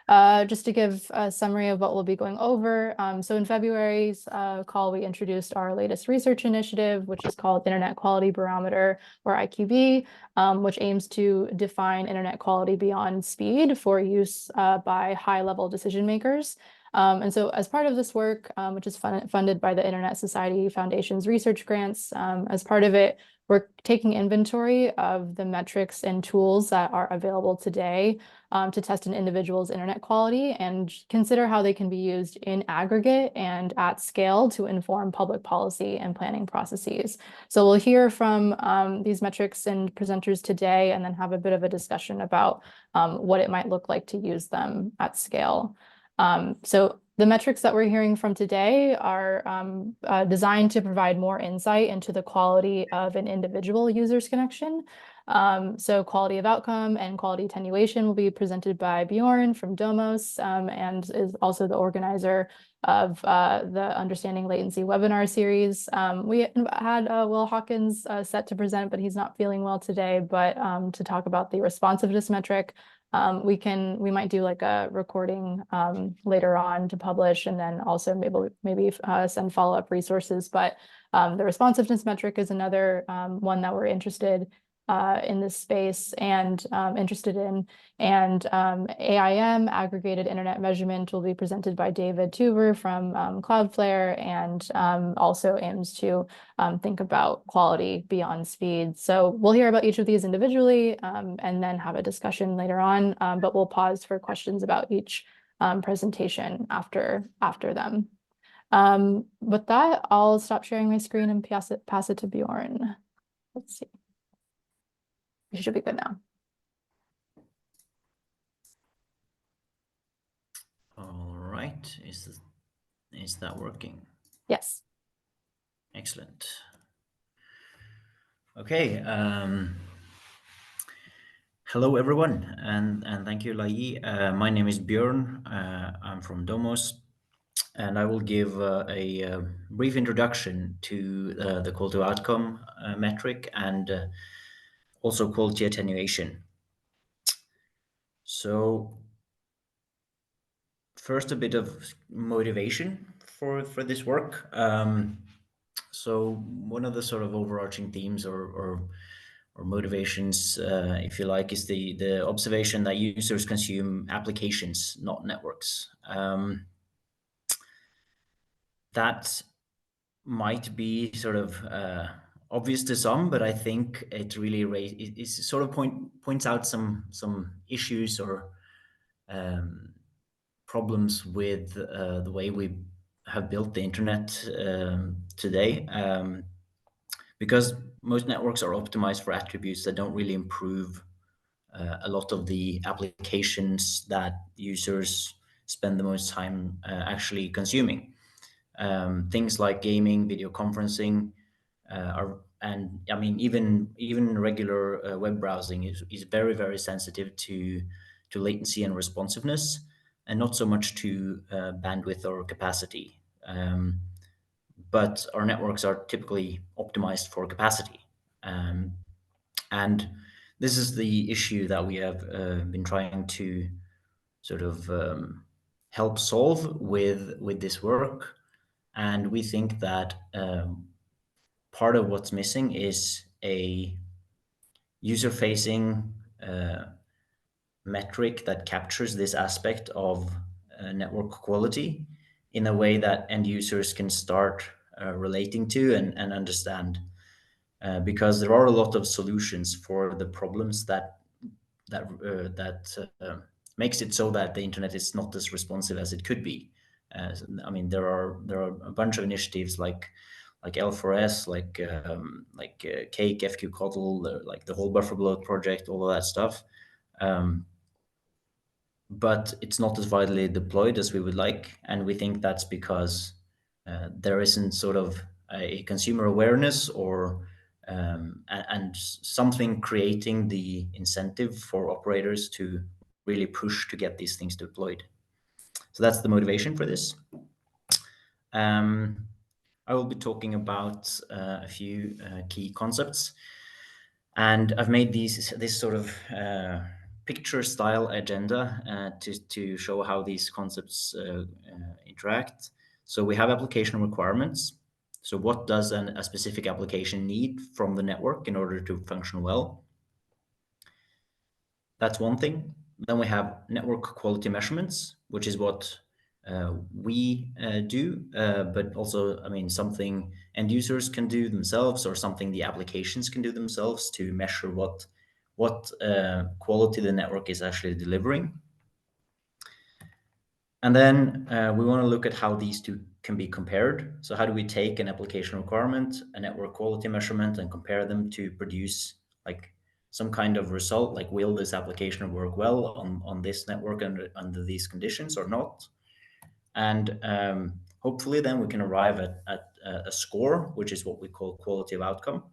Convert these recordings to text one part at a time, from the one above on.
Just to give a summary of what we'll be going over. So in February's call, we introduced our latest research initiative, which is called Internet Quality Barometer, or IQB, which aims to define internet quality beyond speed for use by high-level decision makers. And so as part of this work, which is funded by the Internet Society Foundation's research grants, as part of it, we're taking inventory of the metrics and tools that are available today to test an individual's internet quality and consider how they can be used in aggregate and at scale to inform public policy and planning processes. So we'll hear from these metrics and presenters today, and then have a bit of a discussion about what it might look like to use them at scale. So the metrics that we're hearing from today are designed to provide more insight into the quality of an individual user's connection. So quality of outcome and quality attenuation will be presented by Bjorn from Domos, and is also the organizer of the Understanding Latency webinar series. We had Will Hawkins set to present, but he's not feeling well today. But to talk about the responsiveness metric, we might do like a recording later on to publish, and then also maybe send follow-up resources. But the responsiveness metric is another one that we're interested in this space and interested in. And AIM, aggregated internet measurement, will be presented by David Tuber from Cloudflare, and also aims to think about quality beyond speed. So we'll hear about each of these individually and then have a discussion later on, but we'll pause for questions about each presentation after them. With that, I'll stop sharing my screen and pass it to Bjorn. Let's see. You should be good now. All right. Is that working? Yes. Excellent. Okay. Hello, everyone, and thank you, Lai. My name is Björn. I'm from Domos, and I will give a brief introduction to the call to outcome metric and also quality attenuation. So first, a bit of motivation for this work. So one of the sort of overarching themes or motivations, if you like, is the observation that users consume applications, not networks. That might be sort of obvious to some, but I think it really it sort of points out some issues or problems with the way we have built the internet today, because most networks are optimized for attributes that don't really improve a lot of the applications that users spend the most time actually consuming. Things like gaming, video conferencing, and I mean even regular web browsing is very, very sensitive to latency and responsiveness, and not so much to bandwidth or capacity. But our networks are typically optimized for capacity, and this is the issue that we have been trying to sort of help solve with this work. And we think that part of what's missing is a user-facing metric that captures this aspect of network quality in a way that end users can start relating to and understand. Because there are a lot of solutions for the problems that makes it so that the internet is not as responsive as it could be. I mean, there are a bunch of initiatives like L4S, like Cake, FQCoddle, like the whole buffer bloat project, all of that stuff. But it's not as widely deployed as we would like, and we think that's because there isn't sort of a consumer awareness or and something creating the incentive for operators to really push to get these things deployed. So that's the motivation for this. I will be talking about a few key concepts, and I've made this sort of picture style agenda to show how these concepts interact. So we have application requirements. So what does a specific application need from the network in order to function well? That's one thing. Then we have network quality measurements, which is what we do, but also, I mean, something end users can do themselves, or something the applications can do themselves to measure what quality the network is actually delivering. And then we want to look at how these two can be compared. So how do we take an application requirement, a network quality measurement, and compare them to produce like some kind of result, like will this application work well on this network under these conditions or not? And hopefully then we can arrive at a score, which is what we call quality of outcome.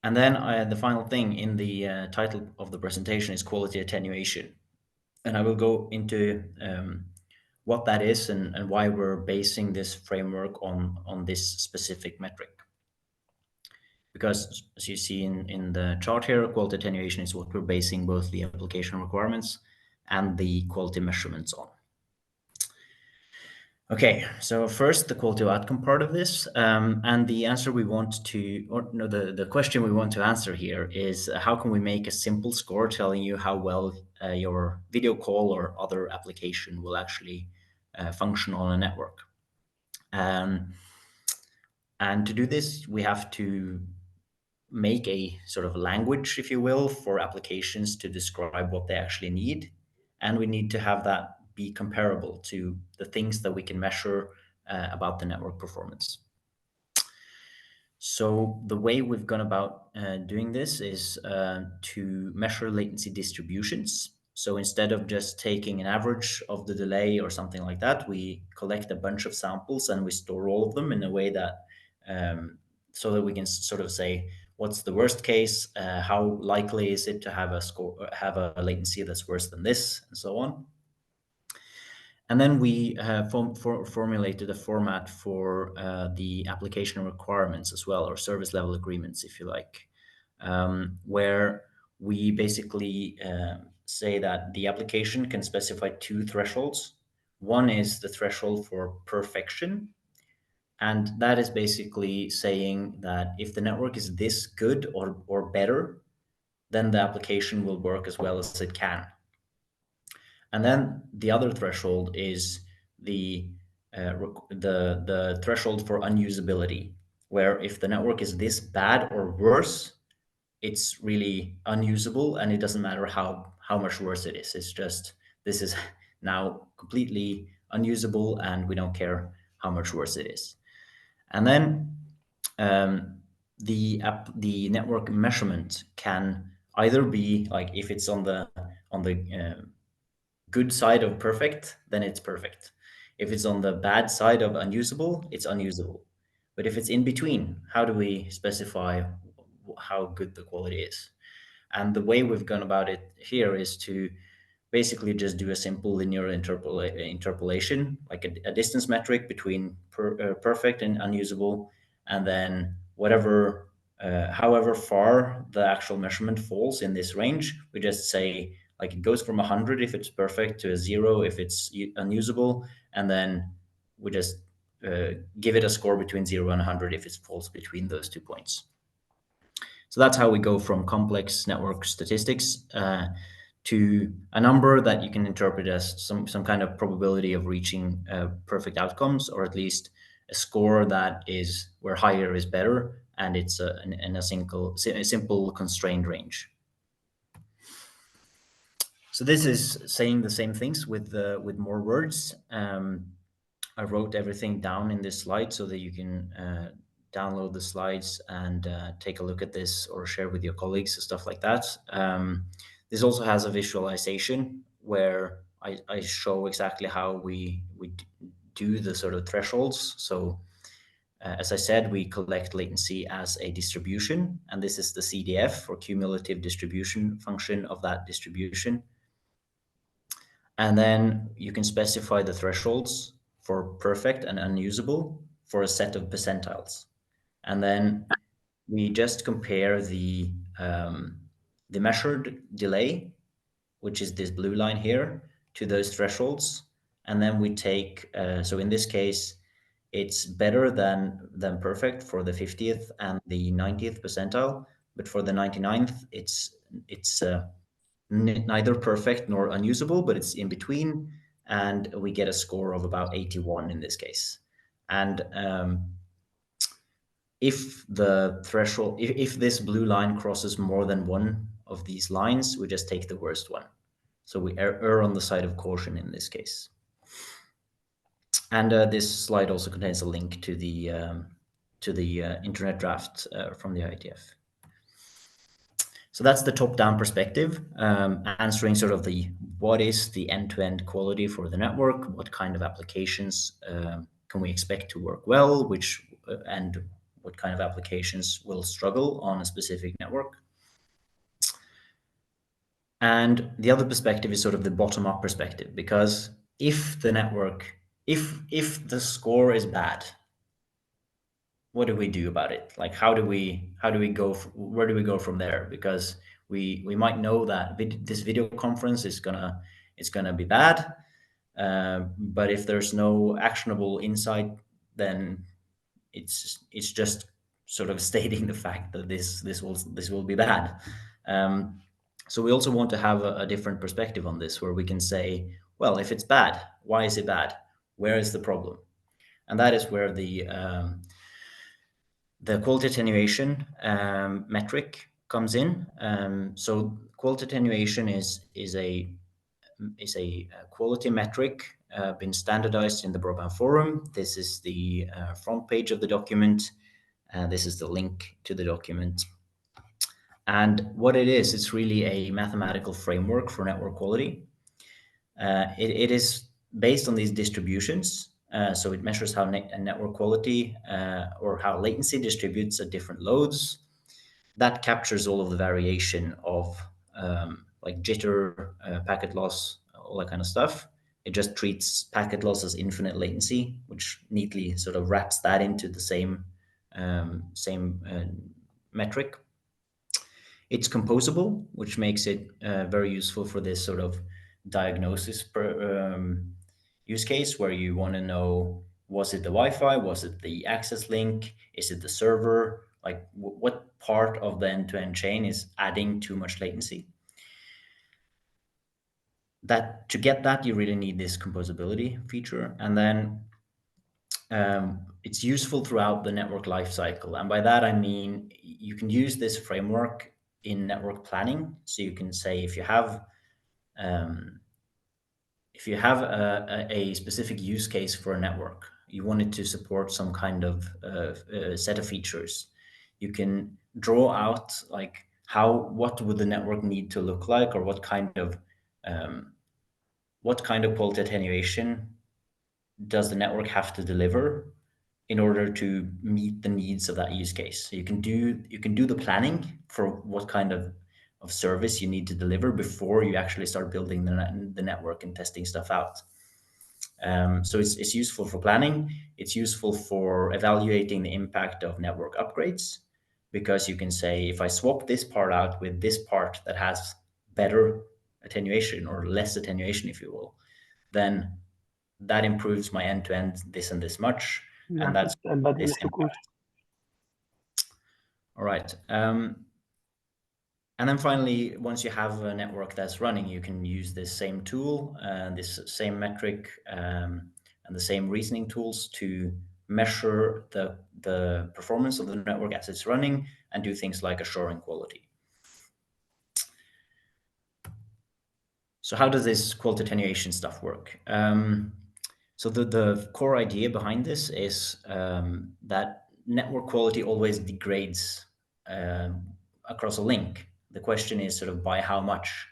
And then the final thing in the title of the presentation is quality attenuation. And I will go into what that is and why we're basing this framework on this specific metric. Because as you see in the chart here, quality attenuation is what we're basing both the application requirements and the quality measurements on. Okay, so first the quality of outcome part of this, and the answer we want to, or no, the question we want to answer here is how can we make a simple score telling you how well your video call or other application will actually function on a network? And to do this, we have to make a sort of language, if you will, for applications to describe what they actually need, and we need to have that be comparable to the things that we can measure about the network performance. So the way we've gone about doing this is to measure latency distributions. So instead of just taking an average of the delay or something like that, we collect a bunch of samples and we store all of them in a way that so that we can sort of say what's the worst case, how likely is it to have a latency that's worse than this, and so on. And then we formulated a format for the application requirements as well, or service level agreements, if you like, where we basically say that the application can specify two thresholds. One is the threshold for perfection, and that is basically saying that if the network is this good or better, then the application will work as well as it can. And then the other threshold is the threshold for unusability, where if the network is this bad or worse, it's really unusable, and it doesn't matter how much worse it is. It's just this is now completely unusable, and we don't care how much worse it is. And then the network measurement can either be like if it's on the good side of perfect, then it's perfect. If it's on the bad side of unusable, it's unusable. But if it's in between, how do we specify how good the quality is? And the way we've gone about it here is to basically just do a simple linear interpolation, like a distance metric between perfect and unusable, and then whatever, however far the actual measurement falls in this range, we just say like it goes from 100 if it's perfect to a 0 if it's unusable, and then we just give it a score between 0 and 100 if it falls between those 2 points. So that's how we go from complex network statistics to a number that you can interpret as some kind of probability of reaching perfect outcomes, or at least a score that is where higher is better, and it's in a simple constrained range. So this is saying the same things with more words. I wrote everything down in this slide so that you can download the slides and take a look at this or share with your colleagues and stuff like that. This also has a visualization where I show exactly how we do the sort of thresholds. So as I said, we collect latency as a distribution, and this is the CDF, or cumulative distribution function of that distribution. And then you can specify the thresholds for perfect and unusable for a set of percentiles. And then we just compare the the measured delay, which is this blue line here, to those thresholds. And then we take, so in this case, it's better than perfect for the 50th and the 90th percentile, but for the 99th, it's neither perfect nor unusable, but it's in between, and we get a score of about 81 in this case. And if the threshold, if this blue line crosses more than one of these lines, we just take the worst one. So we err on the side of caution in this case. And this slide also contains a link to the internet draft from the IETF. So that's the top-down perspective, answering sort of the what is the end-to-end quality for the network, what kind of applications can we expect to work well, which and what kind of applications will struggle on a specific network. And the other perspective is sort of the bottom-up perspective, because if the network, if the score is bad, what do we do about it? Like, how do we go? Where do we go from there? Because we might know that this video conference is gonna be bad, but if there's no actionable insight, then it's just sort of stating the fact that this will be bad. So we also want to have a different perspective on this, where we can say, well, if it's bad, why is it bad? Where is the problem? And that is where the quality attenuation metric comes in. So quality attenuation is a quality metric been standardized in the Broadband Forum. This is the front page of the document. This is the link to the document. And what it is, it's really a mathematical framework for network quality. It is based on these distributions. So it measures how network quality or how latency distributes at different loads. That captures all of the variation of like jitter, packet loss, all that kind of stuff. It just treats packet loss as infinite latency, which neatly sort of wraps that into the same metric. It's composable, which makes it very useful for this sort of diagnosis use case, where you want to know, was it the Wi-Fi? Was it the access link? Is it the server? Like what part of the end-to-end chain is adding too much latency? That to get that, you really need this composability feature. And then it's useful throughout the network lifecycle. And by that, I mean, you can use this framework in network planning. So you can say, if you have a specific use case for a network, you want it to support some kind of set of features, you can draw out like what would the network need to look like, or what kind of quality attenuation does the network have to deliver in order to meet the needs of that use case. So you can do the planning for what kind of service you need to deliver before you actually start building the network and testing stuff out. So it's useful for planning. It's useful for evaluating the impact of network upgrades, because you can say, if I swap this part out with this part that has better attenuation or less attenuation, if you will, then that improves my end-to-end this and this much. Yeah, and that's this impact. All right. And then finally, once you have a network that's running, you can use this same tool and this same metric and the same reasoning tools to measure the performance of the network as it's running and do things like assuring quality. So how does this quality attenuation stuff work? So the core idea behind this is that network quality always degrades across a link. The question is sort of by how much,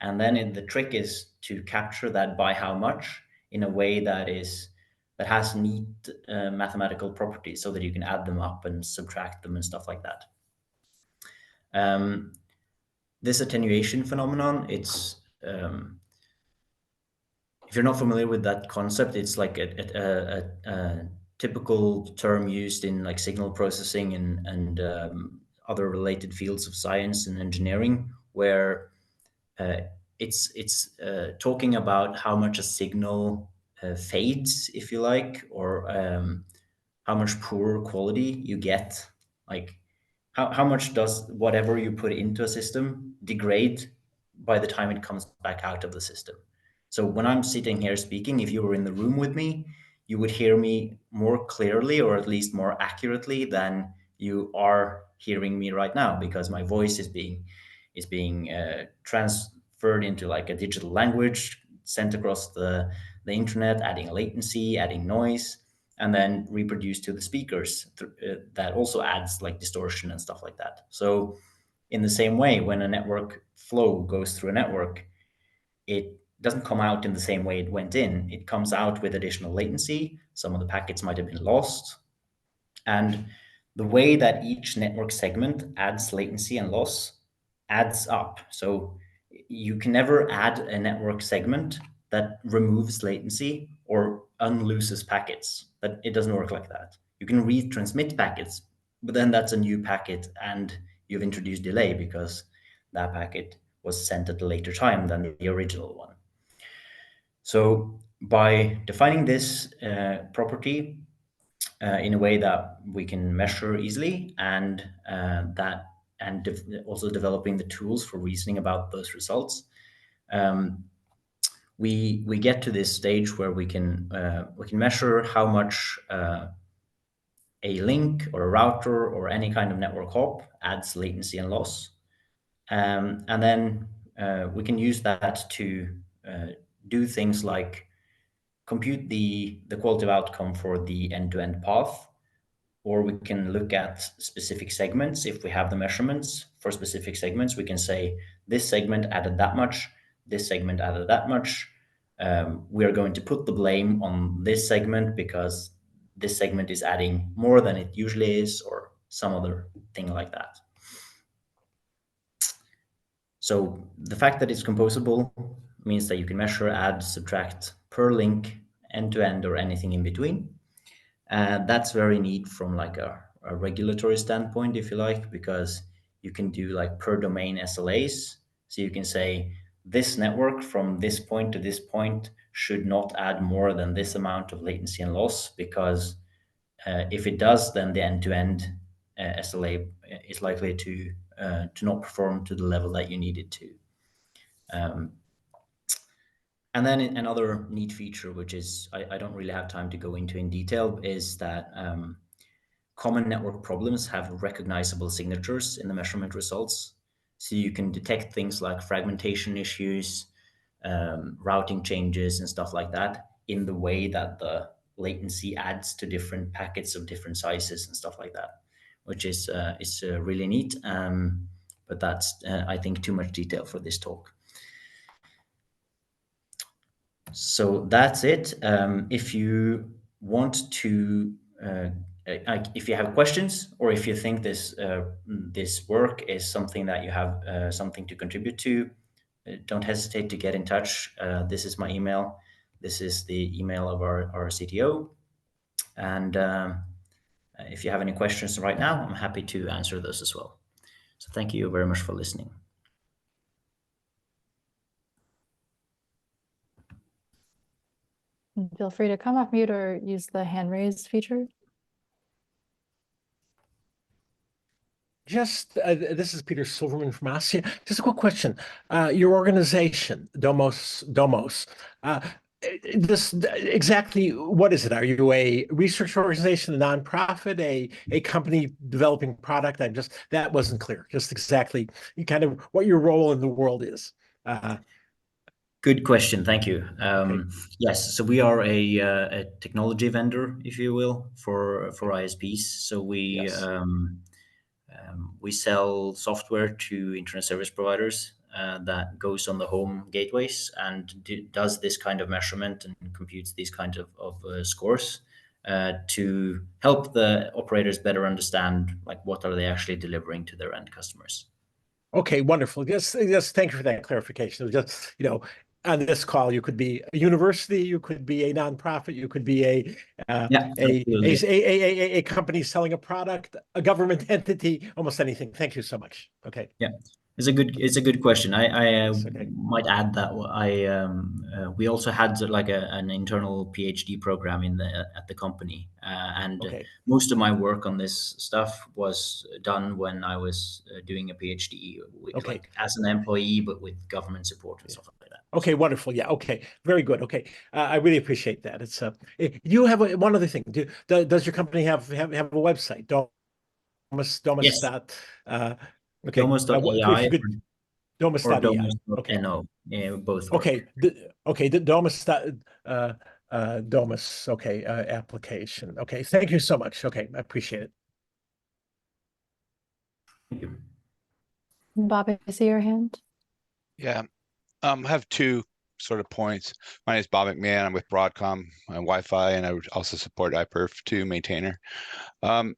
and then the trick is to capture that by how much in a way that has neat mathematical properties, so that you can add them up and subtract them and stuff like that. This attenuation phenomenon, it's if you're not familiar with that concept, it's like a typical term used in like signal processing and other related fields of science and engineering, where it's talking about how much a signal fades, if you like, or how much poorer quality you get. Like how much does whatever you put into a system degrade by the time it comes back out of the system. So when I'm sitting here speaking, if you were in the room with me, you would hear me more clearly, or at least more accurately, than you are hearing me right now, because my voice is being transferred into like a digital language, sent across the internet, adding latency, adding noise, and then reproduced to the speakers. That also adds like distortion and stuff like that. So in the same way, when a network flow goes through a network, it doesn't come out in the same way it went in. It comes out with additional latency. Some of the packets might have been lost. And the way that each network segment adds latency and loss adds up. So you can never add a network segment that removes latency or unlooses packets. That it doesn't work like that. You can retransmit packets, but then that's a new packet and you've introduced delay because that packet was sent at a later time than the original one. So by defining this property in a way that we can measure easily, and also developing the tools for reasoning about those results, we get to this stage where we can measure how much a link or a router or any kind of network hop adds latency and loss, and then we can use that to do things like compute the quality of outcome for the end-to-end path, or we can look at specific segments. If we have the measurements for specific segments, we can say this segment added that much, this segment added that much. We are going to put the blame on this segment because this segment is adding more than it usually is, or some other thing like that. So the fact that it's composable means that you can measure, add, subtract per link, end-to-end, or anything in between. That's very neat from like a regulatory standpoint, if you like, because you can do like per domain SLAs. So you can say this network from this point to this point should not add more than this amount of latency and loss, because if it does, then the end-to-end SLA is likely to not perform to the level that you need it to. And then another neat feature, which is I don't really have time to go into in detail, is that common network problems have recognizable signatures in the measurement results. So you can detect things like fragmentation issues, routing changes, and stuff like that in the way that the latency adds to different packets of different sizes and stuff like that, which is really neat. But that's, I think, too much detail for this talk. So that's it. If you want to, if you have questions, or if you think this work is something that you have something to contribute to, don't hesitate to get in touch. This is my email. This is the email of our CTO. And if you have any questions right now, I'm happy to answer those as well. So thank you very much for listening. Feel free to come off mute or use the hand raise feature. Just, this is Peter Silverman from ASSIA. Just a quick question. Your organization, Domos, this exactly what is it? Are you a research organization, a nonprofit, a company developing product? That wasn't clear. Just exactly kind of what your role in the world is. Good question. Thank you. Okay. Yes, so we are a technology vendor, if you will, for ISPs. So we Yes. We sell software to internet service providers that goes on the home gateways and does this kind of measurement and computes these kinds of scores to help the operators better understand like what are they actually delivering to their end customers. Okay, wonderful. Yes, thank you for that clarification. It was just, on this call, you could be a university, you could be a nonprofit, you could be a company selling a product, a government entity, almost anything. Thank you so much. Okay. Yeah, It's a good question. I It's okay. might add that we also had like an internal PhD program at the company, and Okay. most of my work on this stuff was done when I was doing a PhD, Okay. like as an employee, but with government support and stuff like that. Okay, wonderful. Yeah. Okay. Very good. Okay. I really appreciate that. It's you have one other thing. Does your company have a website? Domus Yes, dot okay. Domus.ai If you could or Domus.ai. Okay. Domus.no, both work. Okay. Okay. The Domus Domus. Okay. Application. Okay. Thank you so much. Okay. I appreciate it. Thank you. Bob, I see your hand. Yeah, I have two sort of points. My name is Bob McMahon. I'm with Broadcom Wi-Fi, and I would also support iPerf2 maintainer. On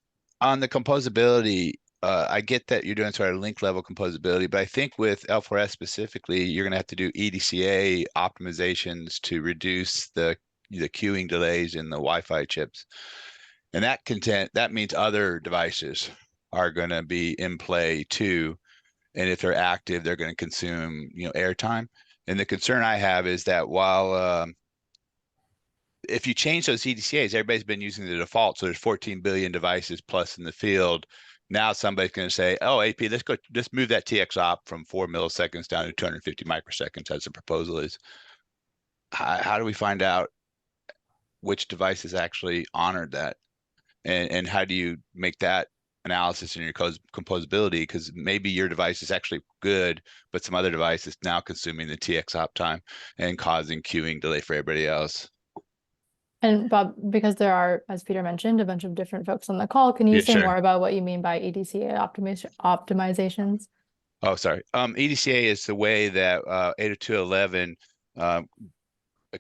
the composability, I get that you're doing sort of link level composability, but I think with L4S specifically, you're going to have to do EDCA optimizations to reduce the queuing delays in the Wi-Fi chips. And that means other devices are going to be in play too. And if they're active, they're going to consume, airtime. And the concern I have is that while if you change those EDCAs, everybody's been using the default. So there's 14 billion devices plus in the field. Now somebody's going to say, oh, AP, let's move that TX op from 4 milliseconds down to 250 microseconds, as the proposal is. How do we find out which devices actually honored that? And how do you make that analysis in your composability? Because maybe your device is actually good, but some other device is now consuming the TX op time and causing queuing delay for everybody else. And Bob, because there are, as Peter mentioned, a bunch of different folks on the call, can you say sure. more about what you mean by EDCA optimizations? Oh, sorry. EDCA is the way that 802.11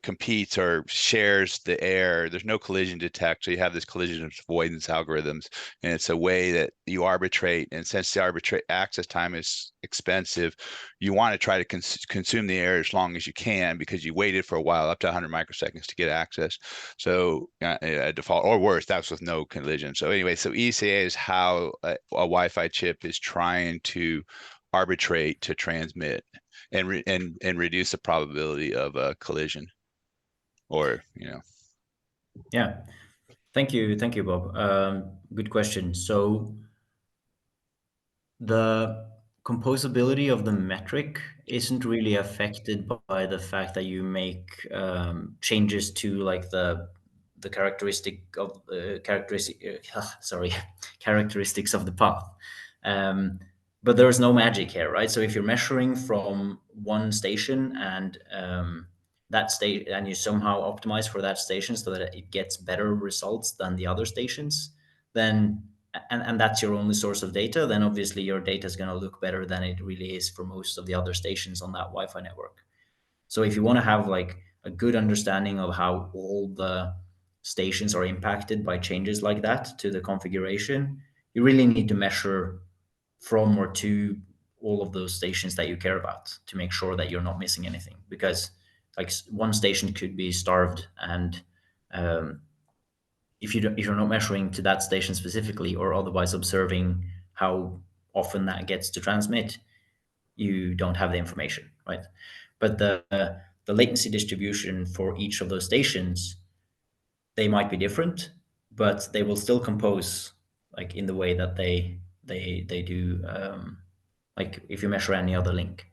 competes or shares the air. There's no collision detect, so you have this collision avoidance algorithms, and it's a way that you arbitrate. And since the access time is expensive, you want to try to consume the air as long as you can, because you waited for a while, up to 100 microseconds to get access. So a default, or worse, that's with no collision. So anyway, so EDCA is how a Wi-Fi chip is trying to arbitrate to transmit and reduce the probability of a collision. Or, Yeah, thank you, Bob. Good question. So the composability of the metric isn't really affected by the fact that you make changes to like the characteristics of the path. But there's no magic here, right? So if you're measuring from one station and that state, and you somehow optimize for that station so that it gets better results than the other stations, then and that's your only source of data, then obviously your data is going to look better than it really is for most of the other stations on that Wi-Fi network. So if you want to have like a good understanding of how all the stations are impacted by changes like that to the configuration, you really need to measure from or to all of those stations that you care about to make sure that you're not missing anything, because like one station could be starved, and if you're not measuring to that station specifically or otherwise observing how often that gets to transmit, you don't have the information, right? But the latency distribution for each of those stations, they might be different, but they will still compose like in the way that they do, like if you measure any other link.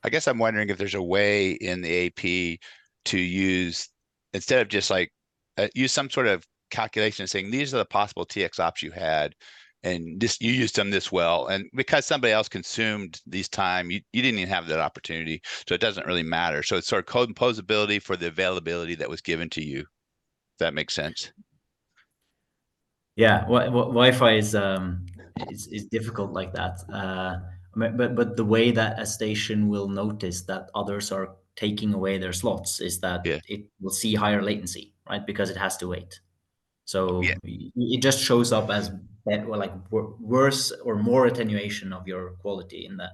I guess I'm wondering if there's a way in the AP to use, instead of just like use some sort of calculation saying these are the possible TX ops you had, and you used them this well, and because somebody else consumed these time, you didn't even have that opportunity, so it doesn't really matter. So it's sort of composability for the availability that was given to you. If that makes sense. Yeah, Wi-Fi is difficult like that. But the way that a station will notice that others are taking away their slots is that it will see higher latency, right? Because it has to wait. So it just shows up as worse or more attenuation of your quality in the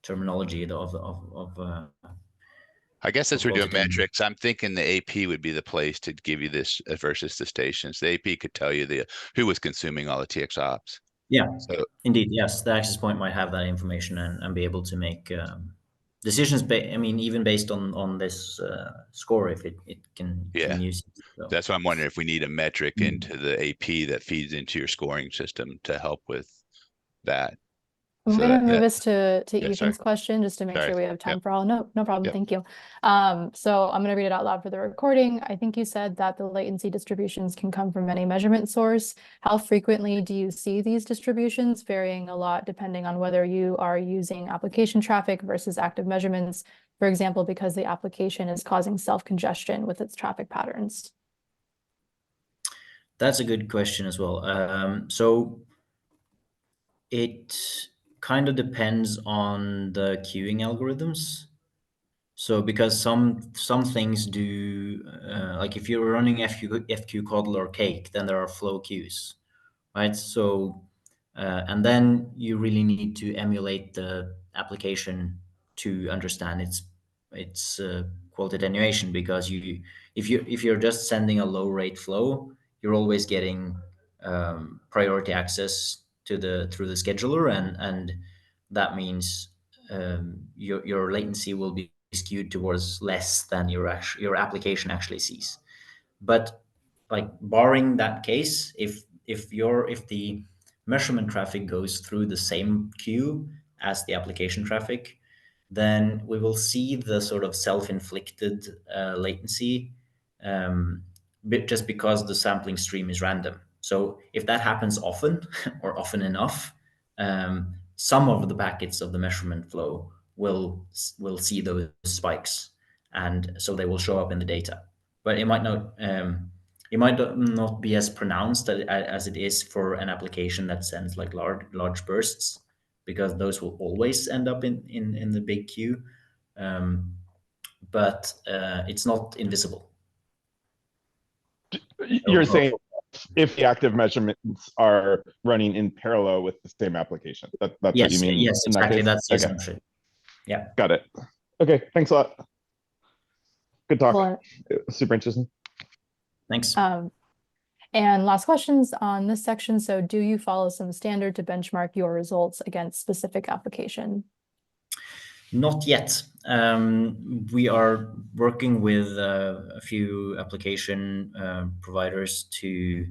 terminology of I guess since we're doing quality. metrics, I'm thinking the AP would be the place to give you this versus the stations. The AP could tell you who was consuming all the TX ops. Yeah, So indeed. Yes, the access point might have that information and be able to make decisions. I mean, even based on this score, if it can yeah, use it. So, that's why I'm wondering if we need a metric Mm. into the AP that feeds into your scoring system to help with that. I'm So gonna move that us to yeah, Ethan's question just to make sorry. sure we have time Yep. for all. No, no problem. Yep. Thank you. So I'm gonna read it out loud for the recording. I think you said that the latency distributions can come from any measurement source. How frequently do you see these distributions, varying a lot depending on whether you are using application traffic versus active measurements, for example, because the application is causing self-congestion with its traffic patterns? that's a good question as well. So it kind of depends on the queuing algorithms. So because some things do, like if you're running FQ Coddle or Cake, then there are flow queues, right? So and then you really need to emulate the application to understand its quote attenuation, because if you're just sending a low rate flow, you're always getting priority access to through the scheduler, and that means your latency will be skewed towards less than your application actually sees. But like barring that case, if the measurement traffic goes through the same queue as the application traffic, then we will see the sort of self-inflicted latency, just because the sampling stream is random. So if that happens often or often enough, some of the packets of the measurement flow will see those spikes, and so they will show up in the data. But it might not be as pronounced as it is for an application that sends like large bursts, because those will always end up in the big queue. But it's not invisible. You're saying if the active measurements are running in parallel with the same application. That's what you mean? Yes, in that exactly. case? That's the Okay. assumption. Yeah. Got it. Okay, thanks a lot. Good talk. Well, It was super interesting. Thanks. And last questions on this section. So do you follow some standard to benchmark your results against specific application? Not yet. We are working with a few application providers to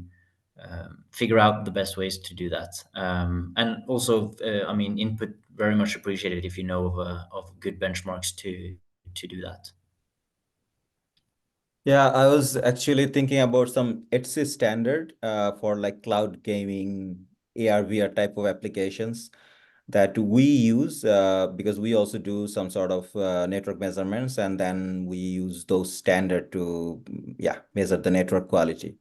figure out the best ways to do that. And also, I mean, input very much appreciated if you know of good benchmarks to do that. Yeah, I was actually thinking about some ETSI standard for like cloud gaming, AR, VR type of applications that we use because we also do some sort of network measurements, and then we use those standard to measure the network quality.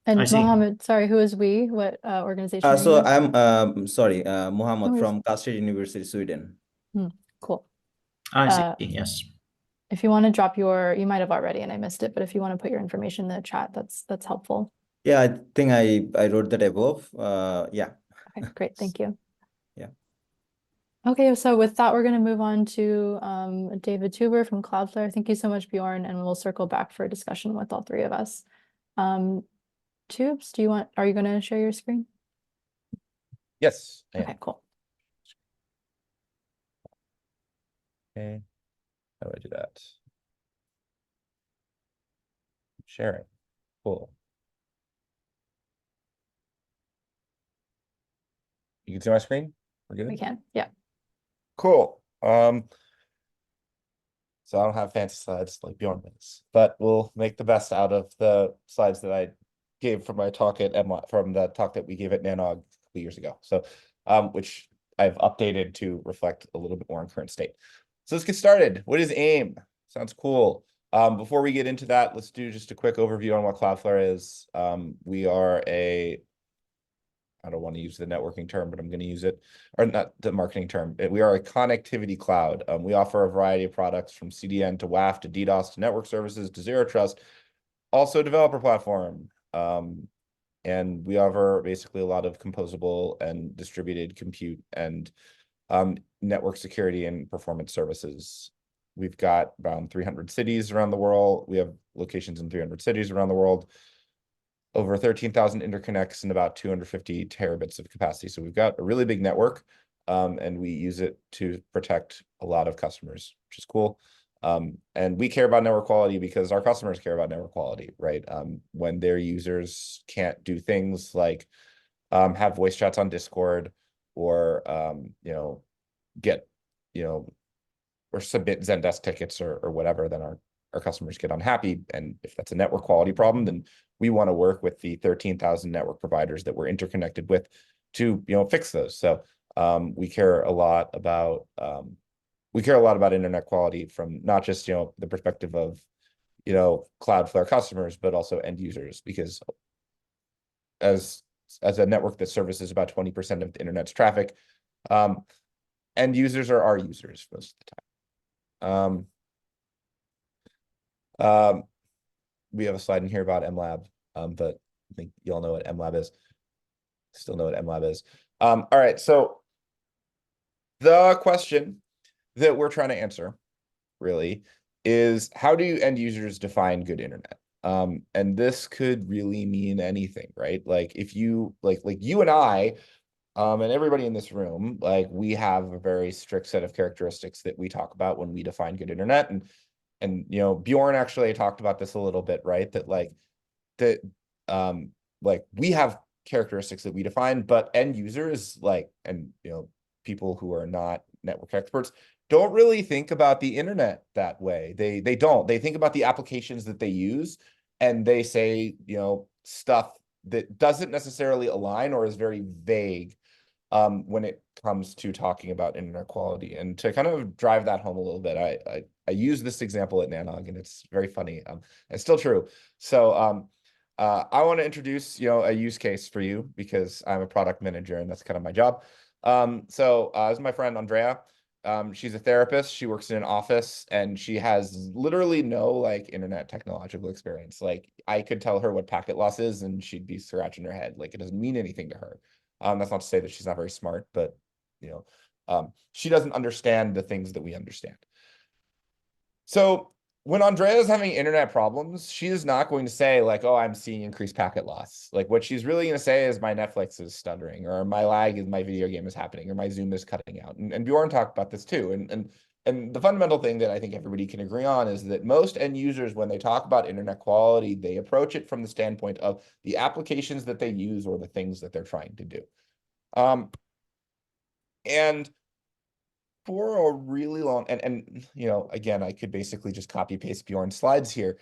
And I see. Mohammed, sorry, who is we? What organization are you So with? I'm sorry, Mohammed No worries. from Karlstad University, Sweden. Cool. I see. Yes. If you want to drop you might have already and I missed it, but if you want to put your information in the chat, that's helpful. Yeah, I think I wrote that above. Yeah. Okay, great. Thank you. Yeah. Okay, so with that, we're going to move on to David Tuber from Cloudflare. Thank you so much, Bjorn, and we'll circle back for a discussion with all three of us. Tubes, are you going to share your screen? Yes, I am. Okay, cool. Okay. How do I do that? Sharing. Cool. You can see my screen? We're good? We can, yeah. Cool. So I don't have fancy slides like Bjorn does, but we'll make the best out of the slides that I gave from my talk at from the talk that we gave at Nanog a couple years ago. So which I've updated to reflect a little bit more in current state. So let's get started. What is AIM? Sounds cool. Before we get into that, let's do just a quick overview on what Cloudflare is. We are I don't want to use the networking term, but I'm going to use it, or not the marketing term. We are a connectivity cloud. We offer a variety of products from CDN to WAF to DDoS to network services to Zero Trust, also developer platform. And we offer basically a lot of composable and distributed compute and network security and performance services. We've got around 300 cities around the world. We have locations in 300 cities around the world. over 13,000 interconnects and about 250 terabits of capacity. So we've got a really big network, and we use it to protect a lot of customers, which is cool. And we care about network quality because our customers care about network quality, right? When their users can't do things like have voice chats on Discord, or get or submit Zendesk tickets or whatever, then our customers get unhappy. And if that's a network quality problem, then we want to work with the 13,000 network providers that we're interconnected with to fix those. So we care a lot about internet quality from not just the perspective of Cloudflare customers, but also end users, because as a network that services about 20% of the internet's traffic, end users are our users most of the time. We have a slide in here about MLab, but I think you all know what MLab is. Still know what MLab is. All right, so the question that we're trying to answer really is, how do end users define good internet? And this could really mean anything, right? Like if you like you and I, and everybody in this room, like we have a very strict set of characteristics that we talk about when we define good internet. And Bjorn actually talked about this a little bit, right? That we have characteristics that we define, but end users and people who are not network experts don't really think about the internet that way. They don't. They think about the applications that they use, and they say stuff that doesn't necessarily align or is very vague when it comes to talking about internet quality. And to kind of drive that home a little bit, I use this example at Nanog, and it's very funny. It's still true. So I want to introduce a use case for you, because I'm a product manager and that's kind of my job. So this is my friend Andrea. She's a therapist. She works in an office, and she has literally no internet technological experience. I could tell her what packet loss is and she'd be scratching her head. It doesn't mean anything to her. That's not to say that she's not very smart, but she doesn't understand the things that we understand. So when Andrea is having internet problems, she is not going to say oh, I'm seeing increased packet loss. What she's really going to say is my Netflix is stuttering, or my lag in my video game is happening, or my Zoom is cutting out. And Bjorn talked about this too. And the fundamental thing that I think everybody can agree on is that most end users, when they talk about internet quality, they approach it from the standpoint of the applications that they use or the things that they're trying to do. And for a really long, and again, I could basically just copy paste Bjorn's slides here.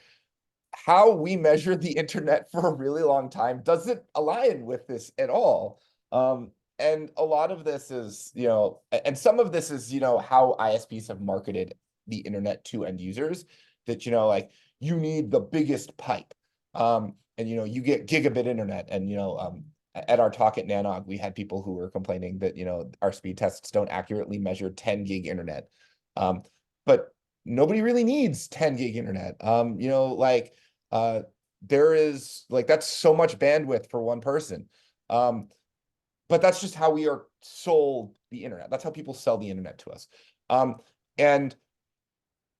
How we measure the internet for a really long time doesn't align with this at all. And a lot of this is, and some of this is, how ISPs have marketed the internet to end users, that, you need the biggest pipe. And, you get gigabit internet. And, at our talk at Nanog, we had people who were complaining that, our speed tests don't accurately measure 10 gig internet. But nobody really needs 10 gig internet. There is that's so much bandwidth for one person. But that's just how we are sold the internet. That's how people sell the internet to us. And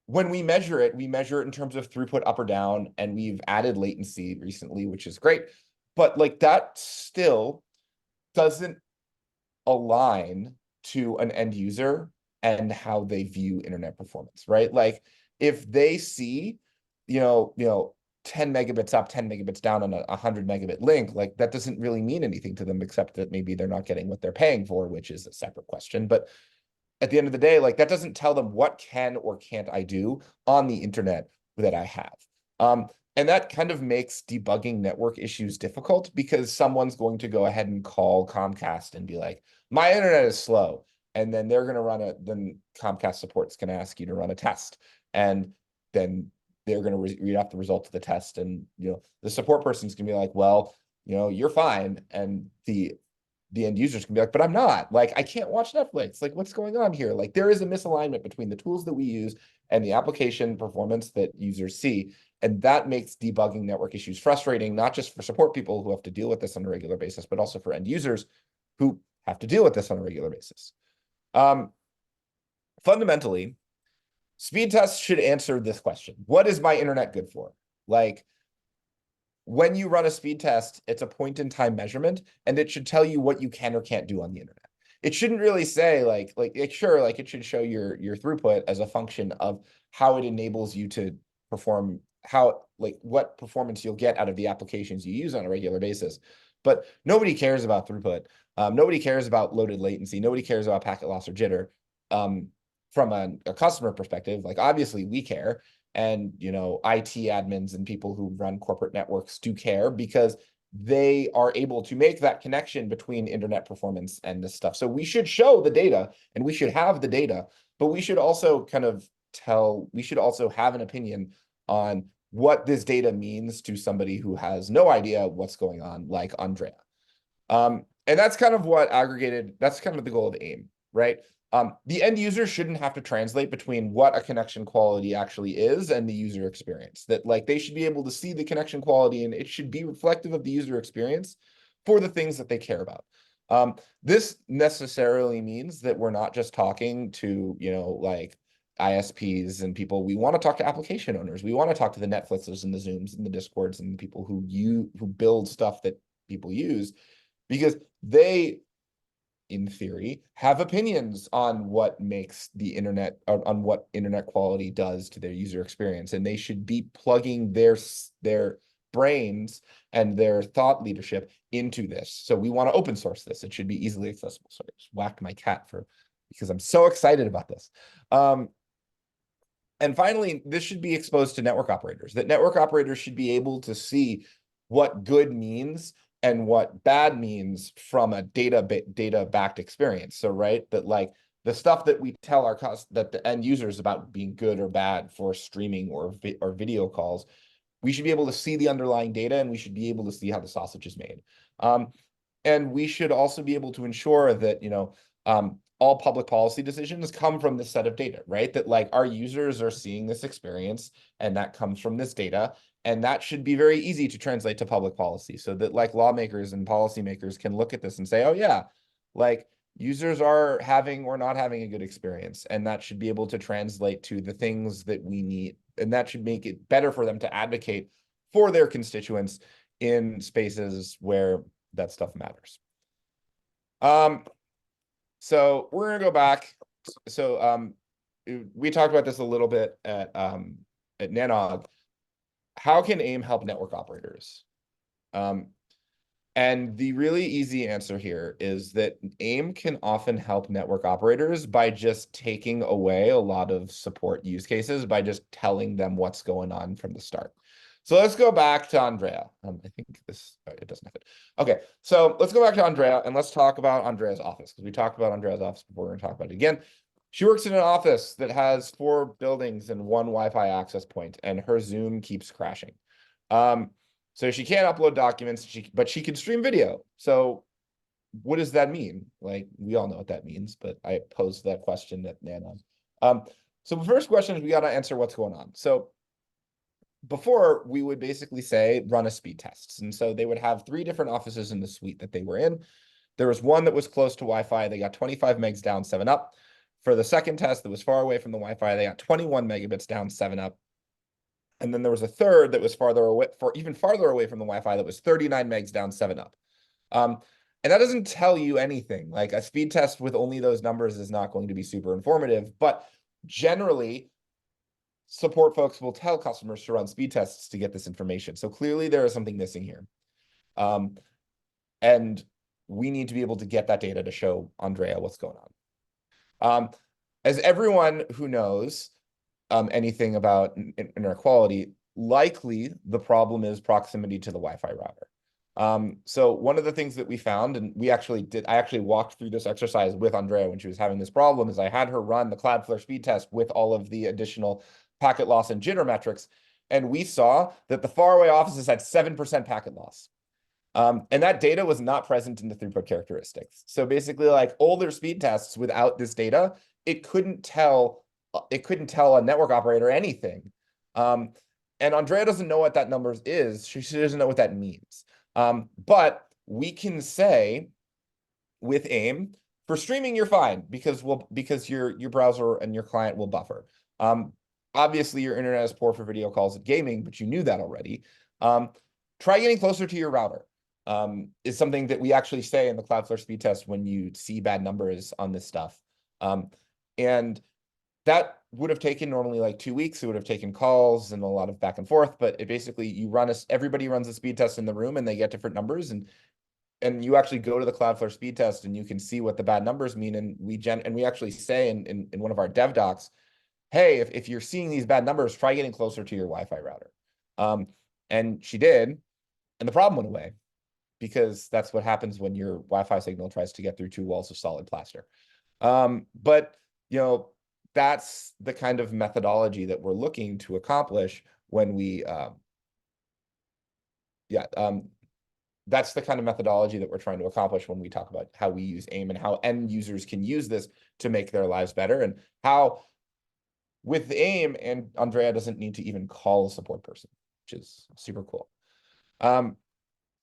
when we measure it in terms of throughput up or down, and we've added latency recently, which is great. But that still doesn't align to an end user and how they view internet performance, right? If they see, 10 megabits up, 10 megabits down on a 100 megabit link, that doesn't really mean anything to them, except that maybe they're not getting what they're paying for, which is a separate question. But at the end of the day, that doesn't tell them what can or can't I do on the internet that I have. And that kind of makes debugging network issues difficult, because someone's going to go ahead and call Comcast and be like, my internet is slow. And then they're going to then Comcast support's going to ask you to run a test. And then they're going to read off the results of the test. And, the support person's going to be like, well, you're fine. And the end users can be like, but I'm not. I can't watch Netflix. What's going on here? There is a misalignment between the tools that we use and the application performance that users see. And that makes debugging network issues frustrating, not just for support people who have to deal with this on a regular basis, but also for end users who have to deal with this on a regular basis. Fundamentally, speed tests should answer this question: what is my internet good for? when you run a speed test, it's a point in time measurement, and it should tell you what you can or can't do on the internet. It shouldn't really say like it should show your throughput as a function of how it enables you to perform, how like what performance you'll get out of the applications you use on a regular basis. But nobody cares about throughput. Nobody cares about loaded latency. Nobody cares about packet loss or jitter. From a customer perspective, like obviously we care, and IT admins and people who run corporate networks do care, because they are able to make that connection between internet performance and this stuff. So we should show the data, and we should have the data, but we should also have an opinion on what this data means to somebody who has no idea what's going on, like Andrea. And that's kind of that's kind of the goal of AIM, right? The end user shouldn't have to translate between what a connection quality actually is and the user experience. That like they should be able to see the connection quality, and it should be reflective of the user experience for the things that they care about. This necessarily means that we're not just talking to, like ISPs and people. We want to talk to application owners. We want to talk to the Netflixes and the Zooms and the Discords and the people who build stuff that people use, because they, in theory, have opinions on what makes the internet, on what internet quality does to their user experience, and they should be plugging their brains and their thought leadership into this. So we want to open source this. It should be easily accessible. Sorry, I just whacked my cat because I'm so excited about this. And finally, this should be exposed to network operators. That network operators should be able to see what good means and what bad means from a data-backed experience. So, right, that like the stuff that we tell that the end users about being good or bad for streaming or video calls, we should be able to see the underlying data, and we should be able to see how the sausage is made. And we should also be able to ensure that, all public policy decisions come from this set of data, right? That like our users are seeing this experience, and that comes from this data. And that should be very easy to translate to public policy, so that like lawmakers and policymakers can look at this and say, oh yeah, like users are having or not having a good experience. And that should be able to translate to the things that we need. And that should make it better for them to advocate for their constituents in spaces where that stuff matters. So we're gonna go back. So we talked about this a little bit at Nanog. How can AIM help network operators? And the really easy answer here is that AIM can often help network operators by just taking away a lot of support use cases, by just telling them what's going on from the start. So let's go back to Andrea. I think it doesn't have it. Okay, so let's go back to Andrea, and let's talk about Andrea's office, because we talked about Andrea's office before. We're going to talk about it again. She works in an office that has 4 buildings and 1 Wi-Fi access point, and her Zoom keeps crashing. So she can't upload documents, but she can stream video. So what does that mean? Like, we all know what that means, but I posed that question at Nanog. So the first question is, we got to answer what's going on. So before, we would basically say, run a speed test. And so they would have 3 different offices in the suite that they were in. There was one that was close to Wi-Fi. They got 25 megs down, 7 up. For the second test that was far away from the Wi-Fi, they got 21 megabits down, 7 up. And then there was a third that was even farther away from the Wi-Fi, that was 39 megs down, 7 up. And that doesn't tell you anything. Like, a speed test with only those numbers is not going to be super informative, but generally, support folks will tell customers to run speed tests to get this information. So clearly there is something missing here. And we need to be able to get that data to show Andrea what's going on. As everyone who knows anything about internet quality, likely the problem is proximity to the Wi-Fi router. So one of the things that we found, and I actually walked through this exercise with Andrea when she was having this problem, is I had her run the Cloudflare speed test with all of the additional packet loss and jitter metrics, and we saw that the faraway offices had 7% packet loss. And that data was not present in the throughput characteristics. So basically, like older speed tests without this data, it couldn't tell a network operator anything. And Andrea doesn't know what that number is. She doesn't know what that means. But we can say with AIM, for streaming, you're fine, because your browser and your client will buffer. Obviously, your internet is poor for video calls and gaming, but you knew that already. try getting closer to your router. Is something that we actually say in the Cloudflare speed test when you see bad numbers on this stuff. And that would have taken normally like 2 weeks. It would have taken calls and a lot of back and forth, but it basically, everybody runs a speed test in the room and they get different numbers, and you actually go to the Cloudflare speed test and you can see what the bad numbers mean. And we actually say in one of our dev docs, hey, if you're seeing these bad numbers, try getting closer to your Wi-Fi router. And she did, and the problem went away, because that's what happens when your Wi-Fi signal tries to get through 2 walls of solid plaster. But that's the kind of methodology that we're looking to accomplish when we, that's the kind of methodology that we're trying to accomplish when we talk about how we use AIM and how end users can use this to make their lives better, and how with AIM, and Andrea doesn't need to even call a support person, which is super cool.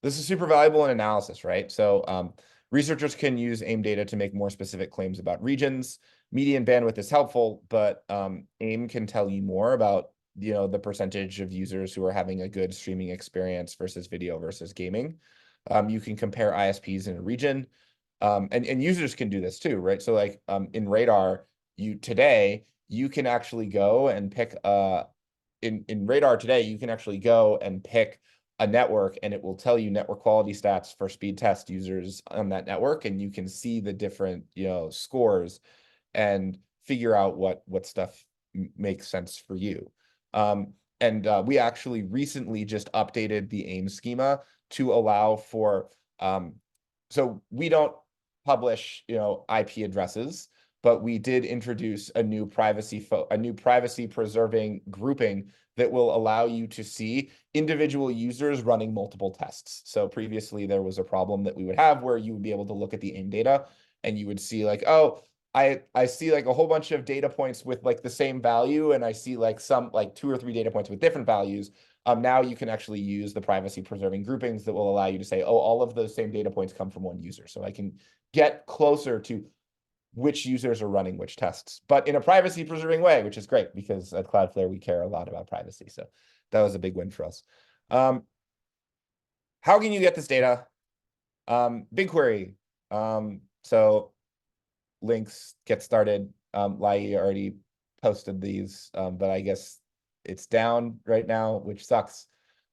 This is super valuable in analysis, right? So researchers can use AIM data to make more specific claims about regions. Median bandwidth is helpful, but AIM can tell you more about the percentage of users who are having a good streaming experience versus video versus gaming. You can compare ISPs in a region, and users can do this too, right? So like in Radar, today you can actually go and pick in Radar today, you can actually go and pick a network, and it will tell you network quality stats for speed test users on that network, and you can see the different scores and figure out what stuff makes sense for you. And we actually recently just updated the AIM schema to allow for so we don't publish IP addresses, but we did introduce a new privacy preserving grouping that will allow you to see individual users running multiple tests. So previously there was a problem that we would have where you would be able to look at the AIM data and you would see like, oh, I see like a whole bunch of data points with like the same value, and I see like some like 2 or 3 data points with different values. Now you can actually use the privacy preserving groupings that will allow you to say, oh, all of those same data points come from one user. So I can get closer to which users are running which tests, but in a privacy preserving way, which is great because at Cloudflare, we care a lot about privacy. So that was a big win for us. How can you get this data? BigQuery. So links, get started. Lai already posted these, but I guess it's down right now, which sucks.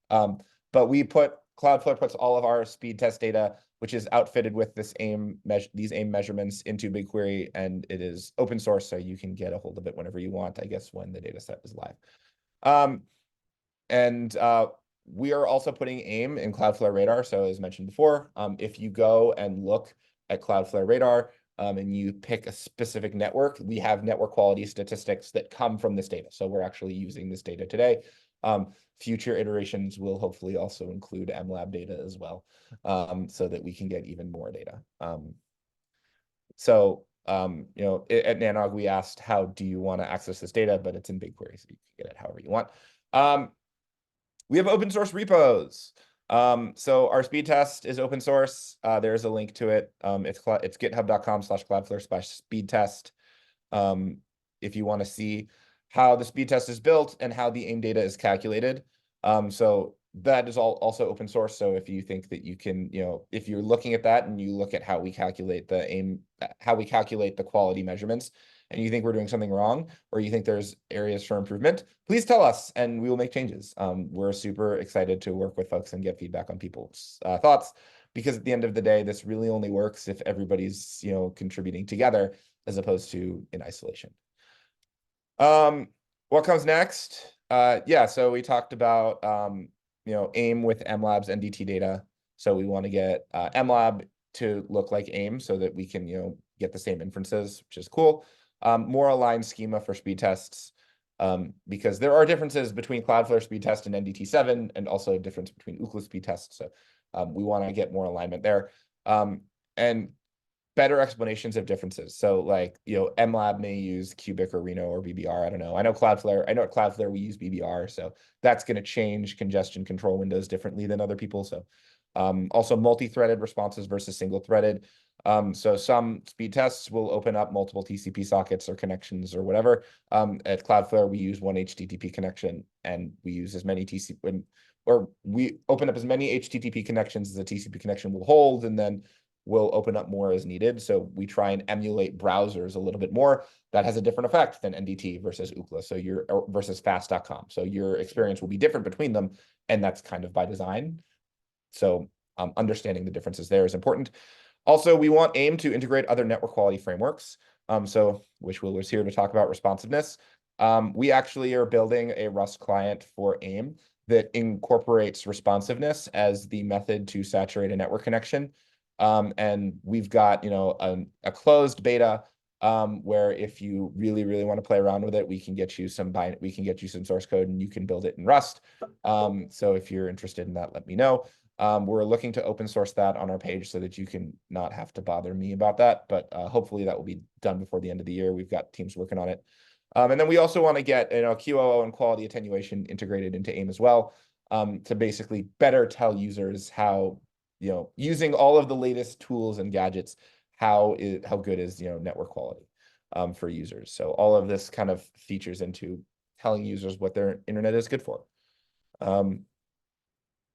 But Cloudflare puts all of our speed test data, which is outfitted with these AIM measurements, into BigQuery, and it is open source, so you can get a hold of it whenever you want, I guess, when the data set is live. We are also putting AIM in Cloudflare Radar. So as mentioned before, if you go and look at Cloudflare Radar and you pick a specific network, we have network quality statistics that come from this data. So we're actually using this data today. Future iterations will hopefully also include MLab data as well, so that we can get even more data. At Nanog, we asked, how do you want to access this data? But it's in BigQuery, so you can get it however you want. We have open source repos. So our speed test is open source. There's a link to it. It's github.com/cloudflare/speedtest. If you want to see how the speed test is built and how the AIM data is calculated. So that is also open source. So if you think that you can, if you're looking at that and you look at how we calculate the AIM, how we calculate the quality measurements, and you think we're doing something wrong, or you think there's areas for improvement, please tell us and we will make changes. We're super excited to work with folks and get feedback on people's thoughts, because at the end of the day, this really only works if everybody's, contributing together as opposed to in isolation. What comes next? So we talked about, AIM with MLab's NDT data. So we want to get MLab to look like AIM so that we can, get the same inferences, which is cool. More aligned schema for speed tests, because there are differences between Cloudflare speed test and NDT7, and also a difference between Ookla speed test. So we want to get more alignment there. And better explanations of differences. So like, MLab may use Cubic or Reno or BBR. I don't know. I know at Cloudflare we use BBR. So that's going to change congestion control windows differently than other people. So also multi-threaded responses versus single-threaded. So some speed tests will open up multiple TCP sockets or connections or whatever. At Cloudflare, we use one HTTP connection, and we use as many or we open up as many HTTP connections as the TCP connection will hold, and then we'll open up more as needed. So we try and emulate browsers a little bit more. That has a different effect than NDT versus Ookla, versus fast.com. So your experience will be different between them, and that's kind of by design. So understanding the differences there is important. Also, we want AIM to integrate other network quality frameworks. Which Will was here to talk about responsiveness. We actually are building a Rust client for AIM that incorporates responsiveness as the method to saturate a network connection. And we've got, a closed beta where if you really, really want to play around with it, we can get you some source code and you can build it in Rust. So if you're interested in that, let me know. We're looking to open source that on our page so that you can not have to bother me about that, but hopefully that will be done before the end of the year. We've got teams working on it. And then we also want to get QoO and quality attenuation integrated into AIM as well, to basically better tell users how, using all of the latest tools and gadgets, how good is network quality for users. So all of this kind of features into telling users what their internet is good for.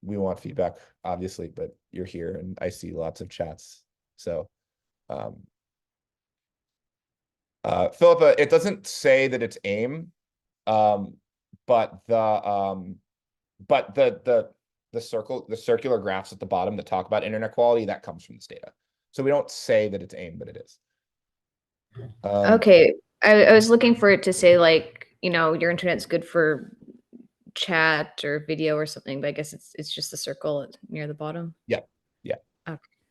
We want feedback, obviously, but you're here and I see lots of chats. So, Philippa, it doesn't say that it's AIM, but the circular graphs at the bottom that talk about internet quality, that comes from this data. So we don't say that it's AIM, but it is. Okay, I was looking for it to say like, your internet's good for chat or video or something, but I guess it's just the circle near the bottom. Yeah.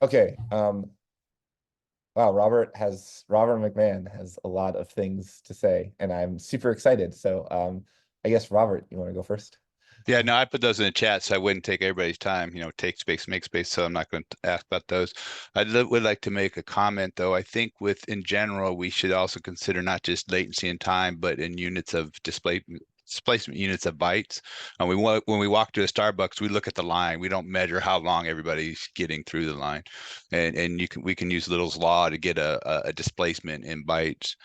Okay. Wow, Robert McMahon has a lot of things to say, and I'm super excited. So I guess Robert, you want to go first? Yeah, no, I put those in the chat so I wouldn't take everybody's time, take space, make space. So I'm not going to ask about those. I would like to make a comment though. I think in general, we should also consider not just latency and time, but in units of displacement units of bytes. And when we walk to a Starbucks, we look at the line. We don't measure how long everybody's getting through the line. And we can use Little's law to get a displacement in bytes.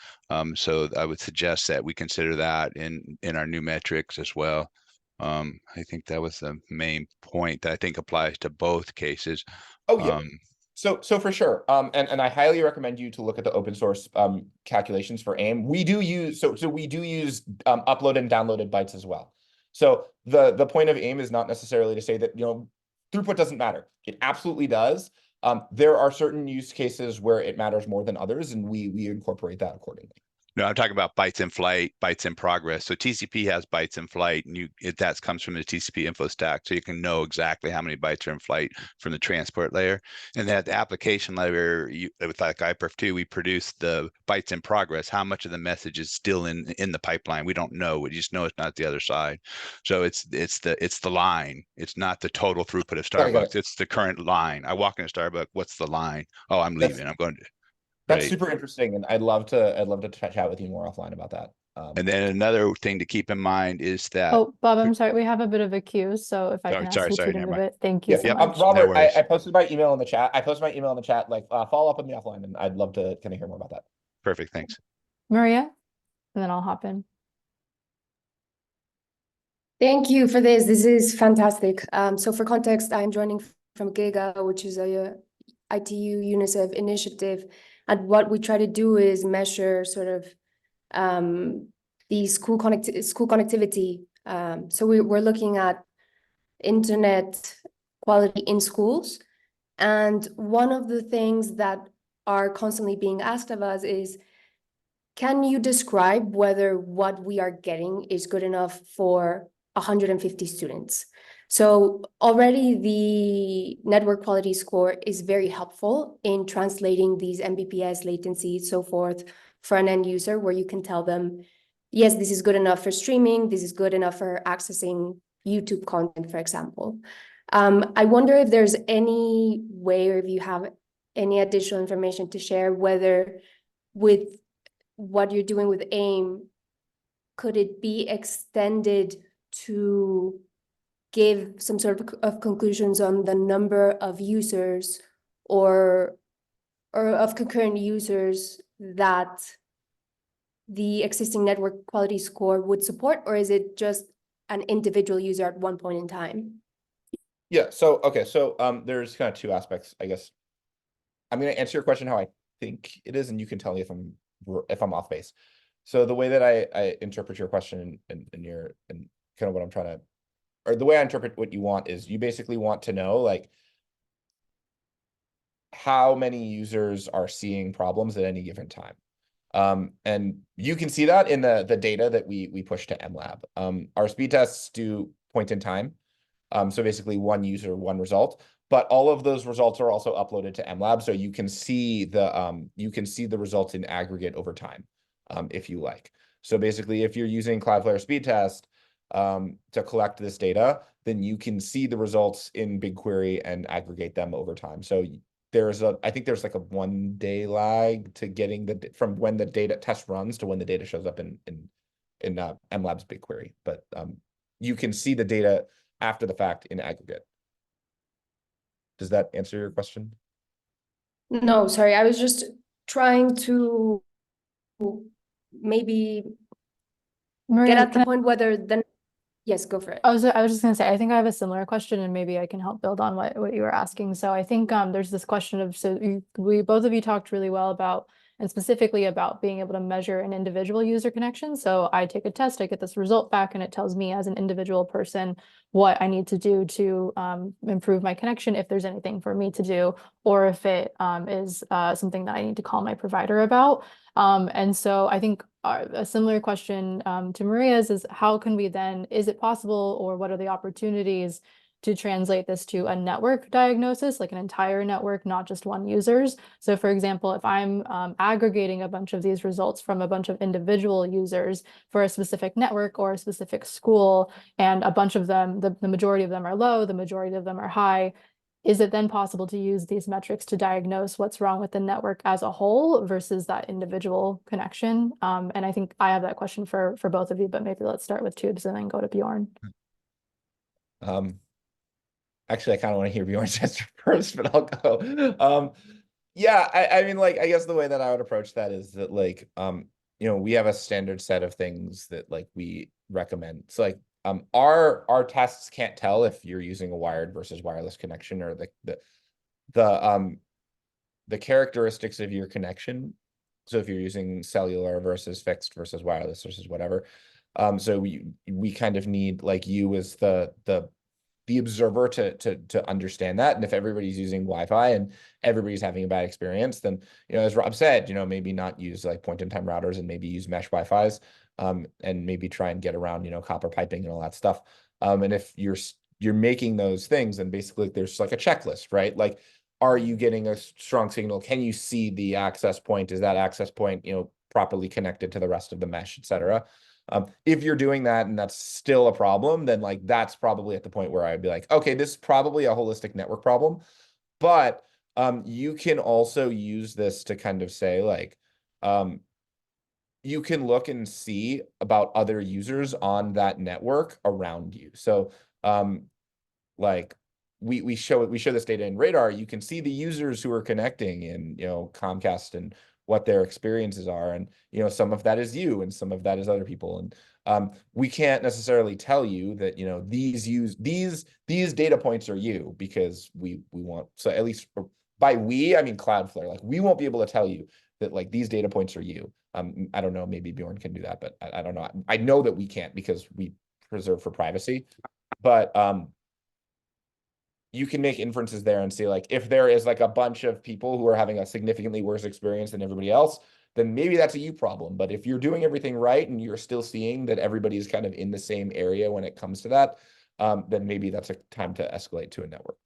So I would suggest that we consider that in our new metrics as well. I think that was the main point that I think applies to both cases. Oh yeah. So for sure. And I highly recommend you to look at the open source calculations for AIM. We do use upload and downloaded bytes as well. So the point of AIM is not necessarily to say that throughput doesn't matter. It absolutely does. There are certain use cases where it matters more than others, and we incorporate that accordingly. No, I'm talking about bytes in flight, bytes in progress. So TCP has bytes in flight, and that comes from the TCP info stack. So you can know exactly how many bytes are in flight from the transport layer. And then at the application layer, with like iPerf2, we produce the bytes in progress. How much of the message is still in the pipeline? We don't know. We just know it's not the other side. So it's the line. It's not the total throughput of Starbucks. It's the current line. I walk into Starbucks. What's the line? Oh, I'm leaving. I'm going to. That's super interesting, and I'd love to chat with you more offline about that. And then another thing to keep in mind is that. Oh, Bob, I'm sorry. We have a bit of a queue, so if I can ask you to move it. Thank you so much. Robert, no, I posted my email in the chat. Like follow up with me offline, and I'd love to kind of hear more about that. Perfect, thanks. Maria, and then I'll hop in. Thank you for this. This is fantastic. So for context, I'm joining from GIGA, which is a ITU UNICEF initiative. And what we try to do is measure sort of the school connectivity. So we're looking at internet quality in schools. And one of the things that are constantly being asked of us is, can you describe whether what we are getting is good enough for 150 students? So already the network quality score is very helpful in translating these Mbps, latency, so forth, for an end user, where you can tell them, yes, this is good enough for streaming, this is good enough for accessing YouTube content, for example. I wonder if there's any way, or if you have any additional information to share, whether with what you're doing with AIM, could it be extended to give some sort of conclusions on the number of users or or of concurrent users that the existing network quality score would support, or is it just an individual user at one point in time? Yeah, so okay, so there's kind of two aspects, I guess. I'm going to answer your question how I think it is, and you can tell me if I'm off base. So the way that I interpret your question and kind of what I'm trying to, or the way I interpret what you want is you basically want to know like how many users are seeing problems at any given time. And you can see that in the data that we push to MLab. Our speed tests do point in time. So basically one user, one result, but all of those results are also uploaded to MLab. So you can see the results in aggregate over time, if you like. So basically if you're using Cloudflare speed test to collect this data, then you can see the results in BigQuery and aggregate them over time. So I think there's like a 1 day lag to getting from when the data test runs to when the data shows up in MLab's BigQuery, but you can see the data after the fact in aggregate. Does that answer your question? No, sorry, I was just trying to maybe Maria, get at can the point whether then, yes, go for it. I was just gonna say, I think I have a similar question, and maybe I can help build on what you were asking. So I think there's this question of, we both of you talked really well about, and specifically about being able to measure an individual user connection. So I take a test, I get this result back, and it tells me as an individual person what I need to do to improve my connection, if there's anything for me to do, or if it is something that I need to call my provider about. And so I think a similar question to Maria's is, how can we then, is it possible, or what are the opportunities to translate this to a network diagnosis, like an entire network, not just one user's? So for example, if I'm aggregating a bunch of these results from a bunch of individual users for a specific network or a specific school, and a bunch of them, the majority of them are low, the majority of them are high, is it then possible to use these metrics to diagnose what's wrong with the network as a whole versus that individual connection? And I think I have that question for both of you, but maybe let's start with Tubes and then go to Bjorn. Actually, I kind of want to hear Bjorn's answer first, but I'll go. Yeah, I mean, like, I guess the way that I would approach that is that, like, we have a standard set of things that, like, we recommend. So, like, our tests can't tell if you're using a wired versus wireless connection, or the characteristics of your connection. So if you're using cellular versus fixed versus wireless versus whatever. So we kind of need, like, you as the observer to understand that. And if everybody's using Wi-Fi and everybody's having a bad experience, then, as Rob said, maybe not use like point-in-time routers and maybe use mesh Wi-Fis, and maybe try and get around, copper piping and all that stuff. And if you're making those things, then basically there's like a checklist, right? Like, are you getting a strong signal? Can you see the access point? Is that access point, properly connected to the rest of the mesh, et cetera? If you're doing that and that's still a problem, then like that's probably at the point where I'd be like, okay, this is probably a holistic network problem. But you can also use this to kind of say, like, you can look and see about other users on that network around you. So like we show this data in Radar. You can see the users who are connecting in, Comcast and what their experiences are. And, some of that is you and some of that is other people. And we can't necessarily tell you that, these data points are you, because we want, so at least by we, I mean Cloudflare, like we won't be able to tell you that like these data points are you. I don't know, maybe Bjorn can do that, but I don't know. I know that we can't because we preserve for privacy, but you can make inferences there and see, like, if there is like a bunch of people who are having a significantly worse experience than everybody else, then maybe that's a you problem. But if you're doing everything right and you're still seeing that everybody's kind of in the same area when it comes to that, then maybe that's a time to escalate to a network.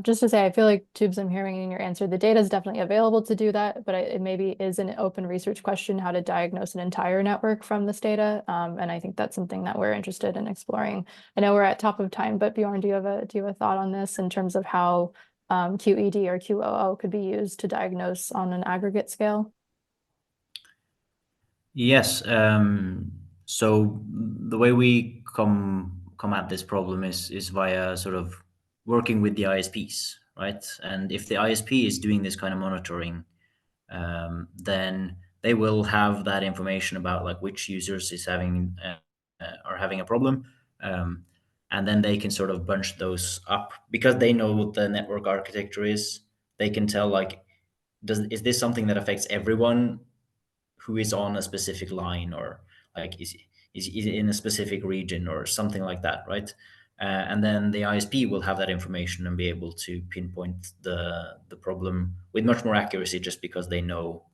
Just to say, I feel like, Tubes, I'm hearing in your answer, the data is definitely available to do that, but it maybe is an open research question how to diagnose an entire network from this data. And I think that's something that we're interested in exploring. I know we're at top of time, but Bjorn, do you have a thought on this in terms of how QED or QOO could be used to diagnose on an aggregate scale? Yes. So the way we come at this problem is via sort of working with the ISPs, right? And if the ISP is doing this kind of monitoring, then they will have that information about like which users is having are having a problem, and then they can sort of bunch those up because they know what the network architecture is. They can tell like, is this something that affects everyone who is on a specific line, or like is in a specific region or something like that, right? And then the ISP will have that information and be able to pinpoint the problem with much more accuracy, just because they know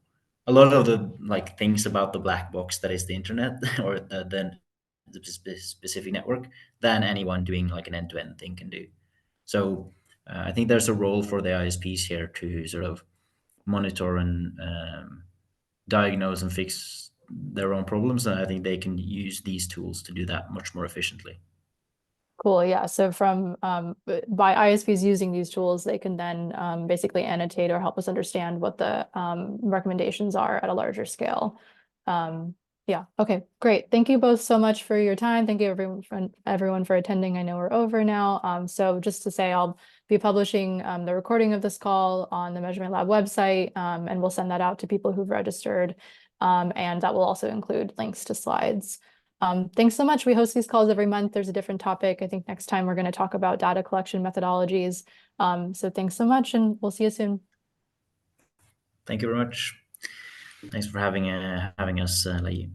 a lot of the like things about the black box that is the internet or the specific network than anyone doing like an end-to-end thing can do. So I think there's a role for the ISPs here to sort of monitor and diagnose and fix their own problems, and I think they can use these tools to do that much more efficiently. Cool. Yeah. So from by ISPs using these tools, they can then basically annotate or help us understand what the recommendations are at a larger scale. Yeah. Okay. Great. Thank you both so much for your time. Thank you everyone for attending. I know we're over now. So just to say, I'll be publishing the recording of this call on the Measurement Lab website, and we'll send that out to people who've registered. And that will also include links to slides. Thanks so much. We host these calls every month. There's a different topic. I think next time we're going to talk about data collection methodologies. So thanks so much, and we'll see you soon. Thank you very much. Thanks for having us, Lei.